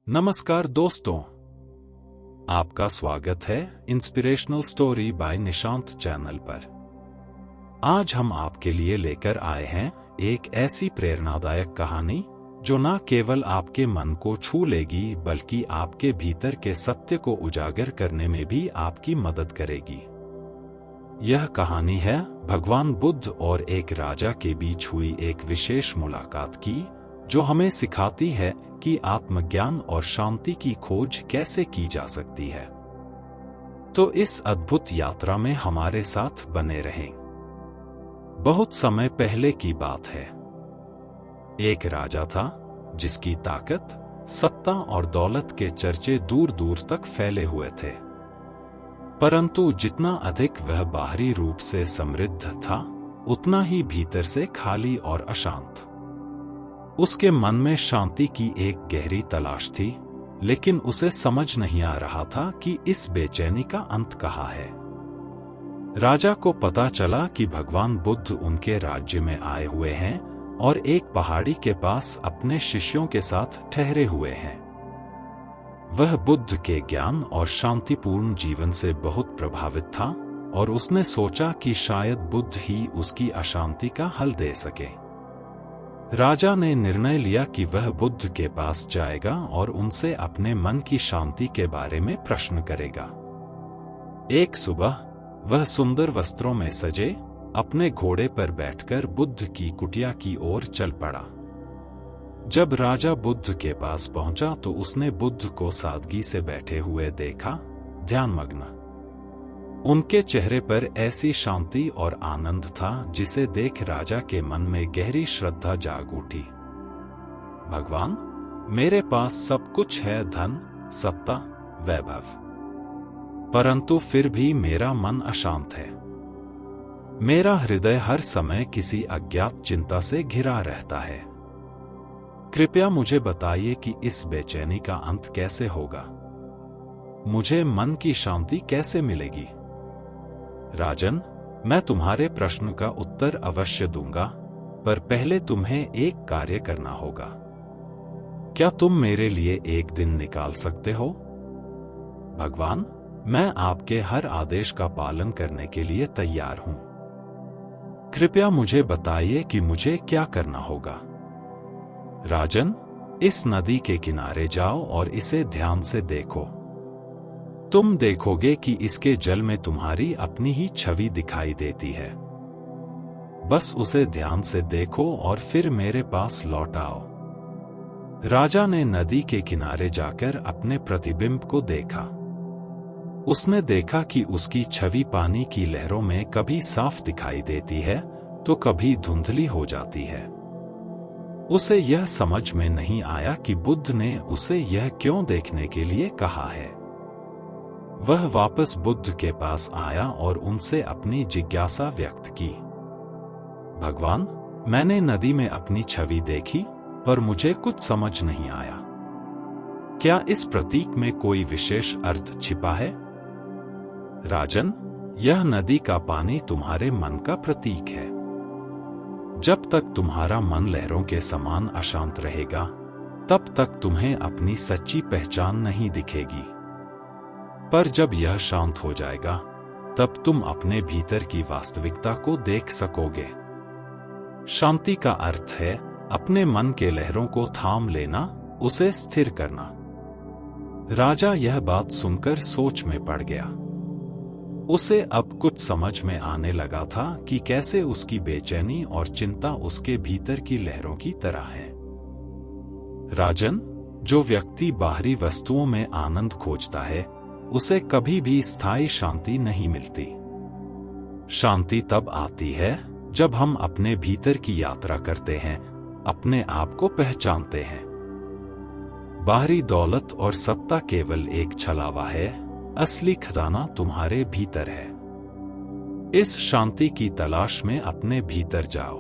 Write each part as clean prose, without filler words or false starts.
नमस्कार दोस्तों, आपका स्वागत है inspirational story by Nishant channel पर। आज हम आपके लिए लेकर आए हैं एक ऐसी प्रेरणादायक कहानी जो न केवल आपके मन को छू लेगी बल्कि आपके भीतर के सत्य को उजागर करने में भी आपकी मदद करेगी। यह कहानी है भगवान बुद्ध और एक राजा के बीच हुई एक विशेष मुलाकात की, जो हमें सिखाती है कि आत्मज्ञान और शांति की खोज कैसे की जा सकती है। तो इस अद्भुत यात्रा में हमारे साथ बने रहें। बहुत समय पहले की बात है। एक राजा था जिसकी ताकत, सत्ता और दौलत के चर्चे दूर दूर तक फैले हुए थे। परंतु जितना अधिक वह बाहरी रूप से समृद्ध था, उतना ही भीतर से खाली और अशांत। उसके मन में शांति की एक गहरी तलाश थी, लेकिन उसे समझ नहीं आ रहा था कि इस बेचैनी का अंत कहाँ है। राजा को पता चला कि भगवान बुद्ध उनके राज्य में आए हुए हैं और एक पहाड़ी के पास अपने शिष्यों के साथ ठहरे हुए हैं। वह बुद्ध के ज्ञान और शांतिपूर्ण जीवन से बहुत प्रभावित था और उसने सोचा कि शायद बुद्ध ही उसकी अशांति का हल दे सके। राजा ने निर्णय लिया कि वह बुद्ध के पास जाएगा और उनसे अपने मन की शांति के बारे में प्रश्न करेगा। एक सुबह वह सुंदर वस्त्रों में सजे अपने घोड़े पर बैठकर बुद्ध की कुटिया की ओर चल पड़ा। जब राजा बुद्ध के पास पहुंचा तो उसने बुद्ध को सादगी से बैठे हुए देखा, ध्यानमग्न। उनके चेहरे पर ऐसी शांति और आनंद था जिसे देख राजा के मन में गहरी श्रद्धा जाग उठी। भगवान, मेरे पास सब कुछ है, धन, सत्ता, वैभव, परंतु फिर भी मेरा मन अशांत है। मेरा हृदय हर समय किसी अज्ञात चिंता से घिरा रहता है। कृपया मुझे बताइए कि इस बेचैनी का अंत कैसे होगा। मुझे मन की शांति कैसे मिलेगी। राजन, मैं तुम्हारे प्रश्न का उत्तर अवश्य दूंगा, पर पहले तुम्हें एक कार्य करना होगा। क्या तुम मेरे लिए एक दिन निकाल सकते हो? भगवान, मैं आपके हर आदेश का पालन करने के लिए तैयार हूं। कृपया मुझे बताइए कि मुझे क्या करना होगा। राजन, इस नदी के किनारे जाओ और इसे ध्यान से देखो। तुम देखोगे कि इसके जल में तुम्हारी अपनी ही छवि दिखाई देती है। बस उसे ध्यान से देखो और फिर मेरे पास लौट आओ। राजा ने नदी के किनारे जाकर अपने प्रतिबिंब को देखा। उसने देखा कि उसकी छवि पानी की लहरों में कभी साफ दिखाई देती है तो कभी धुंधली हो जाती है। उसे यह समझ में नहीं आया कि बुद्ध ने उसे यह क्यों देखने के लिए कहा है। वह वापस बुद्ध के पास आया और उनसे अपनी जिज्ञासा व्यक्त की। भगवान, मैंने नदी में अपनी छवि देखी, पर मुझे कुछ समझ नहीं आया। क्या इस प्रतीक में कोई विशेष अर्थ छिपा है? राजन, यह नदी का पानी तुम्हारे मन का प्रतीक है। जब तक तुम्हारा मन लहरों के समान अशांत रहेगा, तब तक तुम्हें अपनी सच्ची पहचान नहीं दिखेगी। पर जब यह शांत हो जाएगा, तब तुम अपने भीतर की वास्तविकता को देख सकोगे। शांति का अर्थ है अपने मन के लहरों को थाम लेना, उसे स्थिर करना। राजा यह बात सुनकर सोच में पड़ गया। उसे अब कुछ समझ में आने लगा था कि कैसे उसकी बेचैनी और चिंता उसके भीतर की लहरों की तरह है। राजन, जो व्यक्ति बाहरी वस्तुओं में आनंद खोजता है, उसे कभी भी स्थायी शांति नहीं मिलती। शांति तब आती है जब हम अपने भीतर की यात्रा करते हैं, अपने आप को पहचानते हैं। बाहरी दौलत और सत्ता केवल एक छलावा है, असली खजाना तुम्हारे भीतर है। इस शांति की तलाश में अपने भीतर जाओ।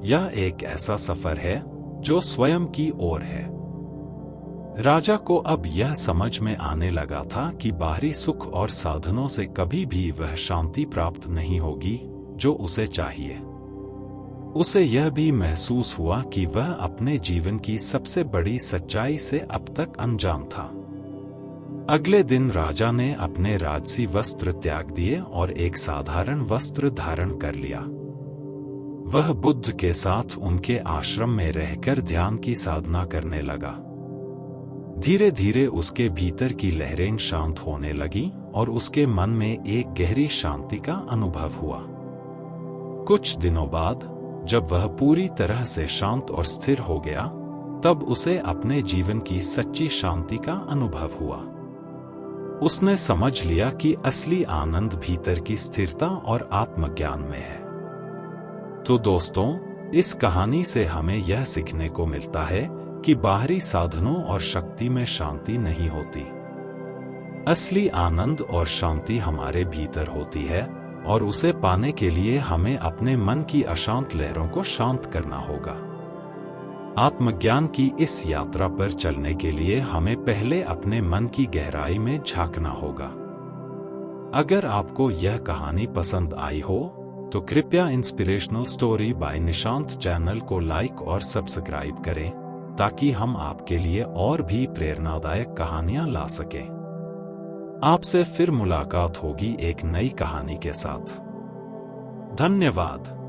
यह एक ऐसा सफर है जो स्वयं की ओर है। राजा को अब यह समझ में आने लगा था कि बाहरी सुख और साधनों से कभी भी वह शांति प्राप्त नहीं होगी जो उसे चाहिए। उसे यह भी महसूस हुआ कि वह अपने जीवन की सबसे बड़ी सच्चाई से अब तक अनजान था। अगले दिन राजा ने अपने राजसी वस्त्र त्याग दिए और एक साधारण वस्त्र धारण कर लिया। वह बुद्ध के साथ उनके आश्रम में रहकर ध्यान की साधना करने लगा। धीरे धीरे उसके भीतर की लहरें शांत होने लगी और उसके मन में एक गहरी शांति का अनुभव हुआ। कुछ दिनों बाद जब वह पूरी तरह से शांत और स्थिर हो गया, तब उसे अपने जीवन की सच्ची शांति का अनुभव हुआ। उसने समझ लिया कि असली आनंद भीतर की स्थिरता और आत्मज्ञान में है। तो दोस्तों, इस कहानी से हमें यह सीखने को मिलता है कि बाहरी साधनों और शक्ति में शांति नहीं होती। असली आनंद और शांति हमारे भीतर होती है और उसे पाने के लिए हमें अपने मन की अशांत लहरों को शांत करना होगा। आत्मज्ञान की इस यात्रा पर चलने के लिए हमें पहले अपने मन की गहराई में झांकना होगा। अगर आपको यह कहानी पसंद आई हो तो कृपया inspirational story by Nishant channel को लाइक और सब्सक्राइब करें, ताकि हम आपके लिए और भी प्रेरणादायक कहानियां ला सकें। आपसे फिर मुलाकात होगी एक नई कहानी के साथ। धन्यवाद।